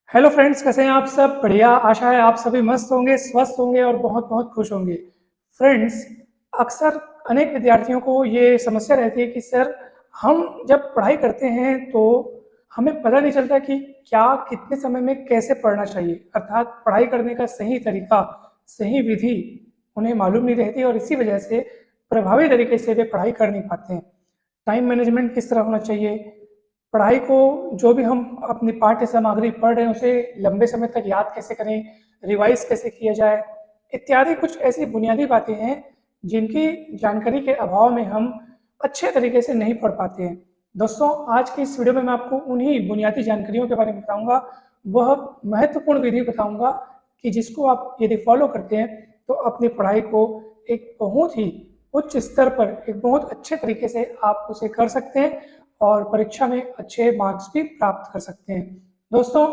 Hello friends, कैसे हैं आप सब? बढ़िया। आशा है आप सभी मस्त होंगे, स्वस्थ होंगे और बहुत बहुत खुश होंगे। फ्रेंड्स, अक्सर अनेक विद्यार्थियों को ये समस्या रहती है कि सर, हम जब पढ़ाई करते हैं तो हमें पता नहीं चलता कि क्या कितने समय में कैसे पढ़ना चाहिए, अर्थात पढ़ाई करने का सही तरीका, सही विधि उन्हें मालूम नहीं रहती और इसी वजह से प्रभावी तरीके से वे पढ़ाई कर नहीं पाते हैं। टाइम मैनेजमेंट किस तरह होना चाहिए, पढ़ाई को जो भी हम अपनी पाठ्य सामग्री पढ़ रहे हैं उसे लंबे समय तक याद कैसे करें, रिवाइज कैसे किया जाए, इत्यादि कुछ ऐसी बुनियादी बातें हैं जिनकी जानकारी के अभाव में हम अच्छे तरीके से नहीं पढ़ पाते हैं। दोस्तों, आज की इस वीडियो में मैं आपको उन्हीं बुनियादी जानकारियों के बारे में बताऊंगा। वह महत्वपूर्ण विधि बताऊंगा कि जिसको आप यदि फॉलो करते हैं तो अपनी पढ़ाई को एक बहुत ही उच्च स्तर पर, एक बहुत अच्छे तरीके से आप उसे कर सकते हैं और परीक्षा में अच्छे मार्क्स भी प्राप्त कर सकते हैं। दोस्तों,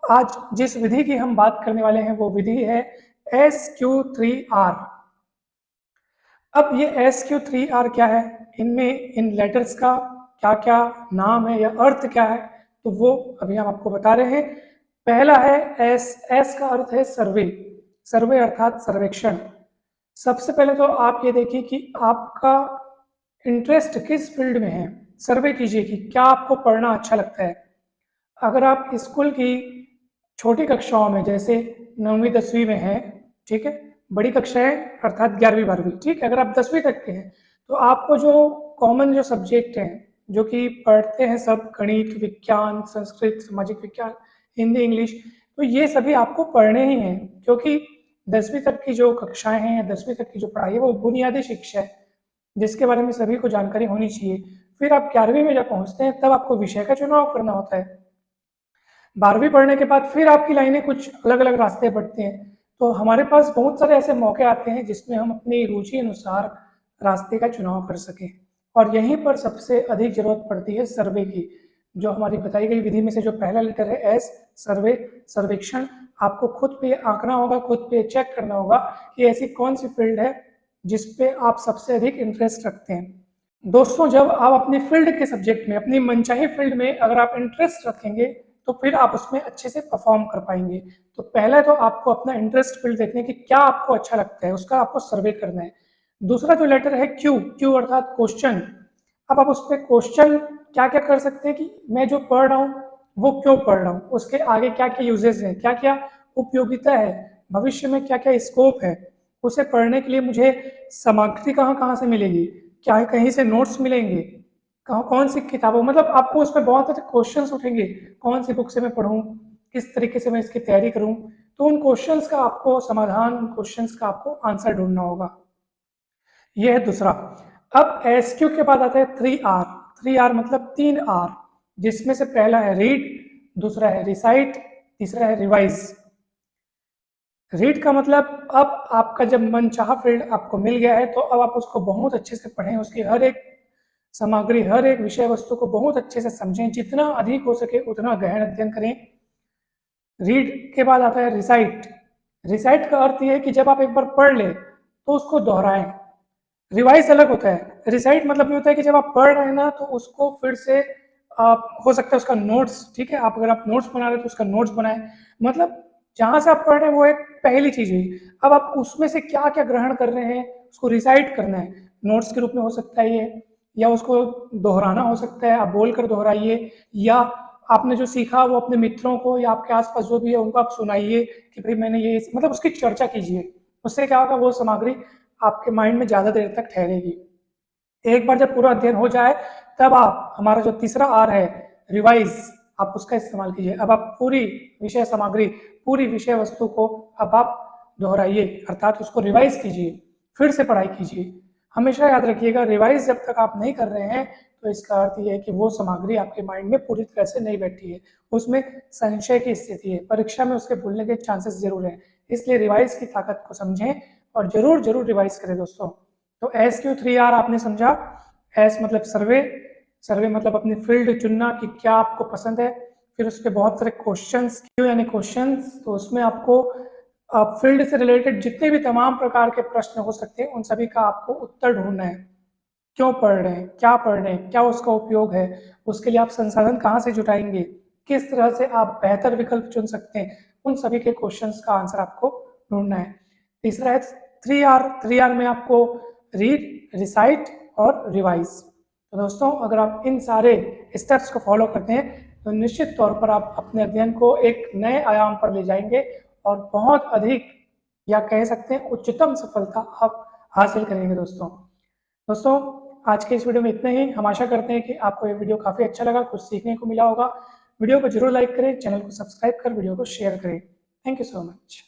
आज जिस विधि की हम बात करने वाले हैं वो विधि है SQ3R। अब ये SQ3R क्या है, इनमें इन लेटर्स का क्या क्या नाम है या अर्थ क्या है, तो वो अभी हम आपको बता रहे हैं। पहला है एस का अर्थ है सर्वे। सर्वे अर्थात सर्वेक्षण। सबसे पहले तो आप ये देखिए कि आपका इंटरेस्ट किस फील्ड में है। सर्वे कीजिए कि क्या आपको पढ़ना अच्छा लगता है। अगर आप स्कूल की छोटी कक्षाओं में, जैसे 9वीं 10वीं में हैं, ठीक है, बड़ी कक्षाएं अर्थात 11वीं 12वीं, ठीक है, अगर आप 10वीं तक के हैं तो आपको जो कॉमन जो सब्जेक्ट हैं जो कि पढ़ते हैं सब, गणित, विज्ञान, संस्कृत, सामाजिक विज्ञान, हिंदी, इंग्लिश, तो ये सभी आपको पढ़ने ही हैं, क्योंकि 10वीं तक की जो कक्षाएं हैं या 10वीं तक की जो पढ़ाई है वो बुनियादी शिक्षा है जिसके बारे में सभी को जानकारी होनी चाहिए। फिर आप 11वीं में जब पहुंचते हैं तब आपको विषय का चुनाव करना होता है। 12वीं पढ़ने के बाद फिर आपकी लाइनें कुछ अलग अलग रास्ते बढ़ते हैं, तो हमारे पास बहुत सारे ऐसे मौके आते हैं जिसमें हम अपनी रुचि अनुसार रास्ते का चुनाव कर सकें। और यहीं पर सबसे अधिक जरूरत पड़ती है सर्वे की। जो हमारी बताई गई विधि में से जो पहला लेटर है एस, सर्वे, सर्वेक्षण, आपको खुद पे आंकना होगा, खुद पे चेक करना होगा कि ऐसी कौन सी फील्ड है जिस पे आप सबसे अधिक इंटरेस्ट रखते हैं। दोस्तों, जब आप अपनी फील्ड के सब्जेक्ट में, अपनी मनचाही फील्ड में अगर आप इंटरेस्ट रखेंगे तो फिर आप उसमें अच्छे से परफॉर्म कर पाएंगे। तो पहले तो आपको अपना इंटरेस्ट फील्ड देखने की क्या आपको अच्छा लगता है उसका आपको सर्वे करना है। दूसरा जो लेटर है क्यू, क्यू अर्थात क्वेश्चन। अब आप उस पर क्वेश्चन क्या क्या कर सकते हैं कि मैं जो पढ़ रहा हूँ वो क्यों पढ़ रहा हूँ, उसके आगे क्या क्या यूजेस है, क्या क्या उपयोगिता है, भविष्य में क्या क्या स्कोप है, उसे पढ़ने के लिए मुझे सामग्री कहाँ कहाँ से मिलेगी, क्या कहीं से नोट्स मिलेंगे, कहाँ कौन सी किताबों, मतलब आपको उसमें बहुत सारे क्वेश्चंस उठेंगे, कौन सी बुक से मैं पढ़ूँ, किस तरीके से मैं इसकी तैयारी करूँ। तो उन क्वेश्चंस का आपको समाधान, उन क्वेश्चंस का आपको आंसर ढूंढना होगा। यह है दूसरा। अब SQ के बाद आता है 3R। 3R मतलब 3R, जिसमें से पहला है रीड, दूसरा है रिसाइट, तीसरा है रिवाइज। रीड का मतलब अब आपका जब मन चाहा फील्ड आपको मिल गया है तो अब आप उसको बहुत अच्छे से पढ़ें, उसकी हर एक सामग्री, हर एक विषय वस्तु को बहुत अच्छे से समझें, जितना अधिक हो सके उतना गहन अध्ययन करें। रीड के बाद आता है रिसाइट। रिसाइट का अर्थ यह है कि जब आप एक बार पढ़ लें तो उसको दोहराएं। रिवाइज अलग होता है। रिसाइट मतलब ये होता है कि जब आप पढ़ रहे हैं ना तो उसको फिर से आप, हो सकता है उसका नोट्स, ठीक है, आप अगर आप नोट्स बना रहे हैं तो उसका नोट्स बनाएं। मतलब जहाँ से आप पढ़ रहे हैं वो एक पहली चीज हुई, अब आप उसमें से क्या क्या ग्रहण कर रहे हैं उसको रिसाइट करना है। नोट्स के रूप में हो सकता है ये, या उसको दोहराना हो सकता है, आप बोल कर दोहराइए, या आपने जो सीखा वो अपने मित्रों को या आपके आसपास जो भी है उनको आप सुनाइए कि भाई मैंने ये, मतलब उसकी चर्चा कीजिए। उससे क्या होगा, वो सामग्री आपके माइंड में ज़्यादा देर तक ठहरेगी। एक बार जब पूरा अध्ययन हो जाए तब आप, हमारा जो तीसरा आर है रिवाइज, आप उसका इस्तेमाल कीजिए। अब आप पूरी विषय सामग्री, पूरी विषय वस्तु को अब आप दोहराइए, अर्थात उसको रिवाइज कीजिए, फिर से पढ़ाई कीजिए। हमेशा याद रखिएगा, रिवाइज जब तक आप नहीं कर रहे हैं तो इसका अर्थ यह है कि वो सामग्री आपके माइंड में पूरी तरह से नहीं बैठी है, उसमें संशय की स्थिति है, परीक्षा में उसके भूलने के चांसेस जरूर हैं। इसलिए रिवाइज की ताकत को समझें और जरूर जरूर रिवाइज करें दोस्तों। तो SQ3R आपने समझा। एस मतलब सर्वे, सर्वे मतलब अपनी फील्ड चुनना कि क्या आपको पसंद है। फिर उसके बहुत सारे क्वेश्चंस, क्यों यानी क्वेश्चंस, तो उसमें आपको फील्ड से रिलेटेड जितने भी तमाम प्रकार के प्रश्न हो सकते हैं उन सभी का आपको उत्तर ढूंढना है। क्यों पढ़ रहे हैं, क्या पढ़ रहे हैं, क्या उसका उपयोग है, उसके लिए आप संसाधन कहाँ से जुटाएंगे, किस तरह से आप बेहतर विकल्प चुन सकते हैं, उन सभी के क्वेश्चंस का आंसर आपको ढूंढना है। तीसरा है 3R। 3R में आपको रीड, रिसाइट और रिवाइज। तो दोस्तों, अगर आप इन सारे स्टेप्स को फॉलो करते हैं तो निश्चित तौर पर आप अपने अध्ययन को एक नए आयाम पर ले जाएंगे और बहुत अधिक, या कह सकते हैं उच्चतम सफलता आप हासिल करेंगे। दोस्तों, आज के इस वीडियो में इतना ही। हम आशा करते हैं कि आपको ये वीडियो काफ़ी अच्छा लगा, कुछ सीखने को मिला होगा। वीडियो को जरूर लाइक करें, चैनल को सब्सक्राइब कर वीडियो को शेयर करें। Thank you so much.